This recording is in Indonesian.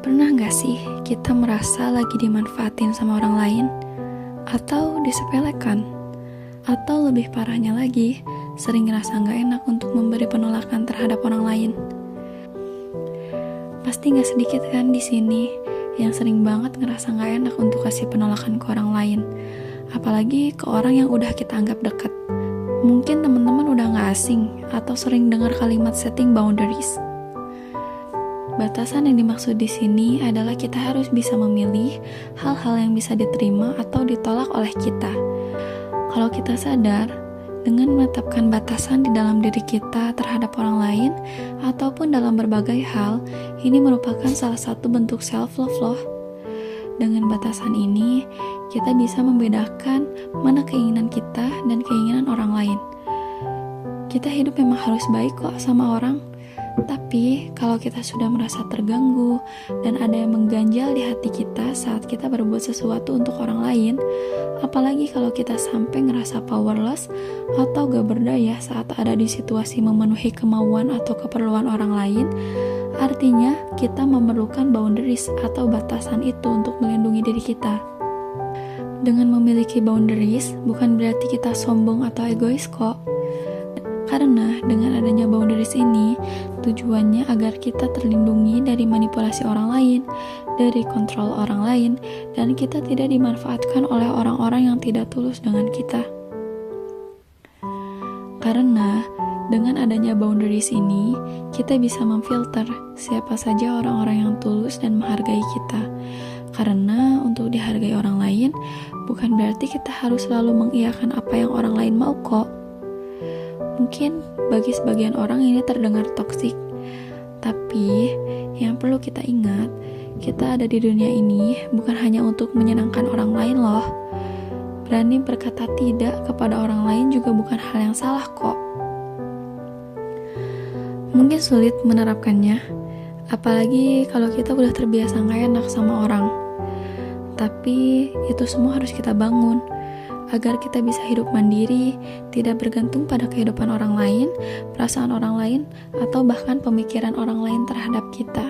Pernah gak sih kita merasa lagi dimanfaatin sama orang lain? Atau disepelekan? Atau lebih parahnya lagi, sering ngerasa gak enak untuk memberi penolakan terhadap orang lain? Pasti gak sedikit kan di sini yang sering banget ngerasa gak enak untuk kasih penolakan ke orang lain. Apalagi ke orang yang udah kita anggap dekat. Mungkin teman-teman udah gak asing atau sering dengar kalimat setting boundaries. Batasan yang dimaksud di sini adalah kita harus bisa memilih hal-hal yang bisa diterima atau ditolak oleh kita. Kalau kita sadar, dengan menetapkan batasan di dalam diri kita terhadap orang lain ataupun dalam berbagai hal, ini merupakan salah satu bentuk self-love loh. Dengan batasan ini, kita bisa membedakan mana keinginan kita dan keinginan orang lain. Kita hidup memang harus baik kok sama orang. Tapi, kalau kita sudah merasa terganggu dan ada yang mengganjal di hati kita saat kita berbuat sesuatu untuk orang lain, apalagi kalau kita sampai ngerasa powerless atau gak berdaya saat ada di situasi memenuhi kemauan atau keperluan orang lain, artinya kita memerlukan boundaries atau batasan itu untuk melindungi diri kita. Dengan memiliki boundaries, bukan berarti kita sombong atau egois kok. Karena dengan adanya boundaries ini, tujuannya agar kita terlindungi dari manipulasi orang lain, dari kontrol orang lain, dan kita tidak dimanfaatkan oleh orang-orang yang tidak tulus dengan kita. Karena dengan adanya boundaries ini, kita bisa memfilter siapa saja orang-orang yang tulus dan menghargai kita. Karena untuk dihargai orang lain, bukan berarti kita harus selalu mengiyakan apa yang orang lain mau kok. Mungkin bagi sebagian orang ini terdengar toksik, tapi yang perlu kita ingat, kita ada di dunia ini bukan hanya untuk menyenangkan orang lain loh. Berani berkata tidak kepada orang lain juga bukan hal yang salah kok. Mungkin sulit menerapkannya, apalagi kalau kita udah terbiasa gak enak sama orang. Tapi itu semua harus kita bangun agar kita bisa hidup mandiri, tidak bergantung pada kehidupan orang lain, perasaan orang lain, atau bahkan pemikiran orang lain terhadap kita.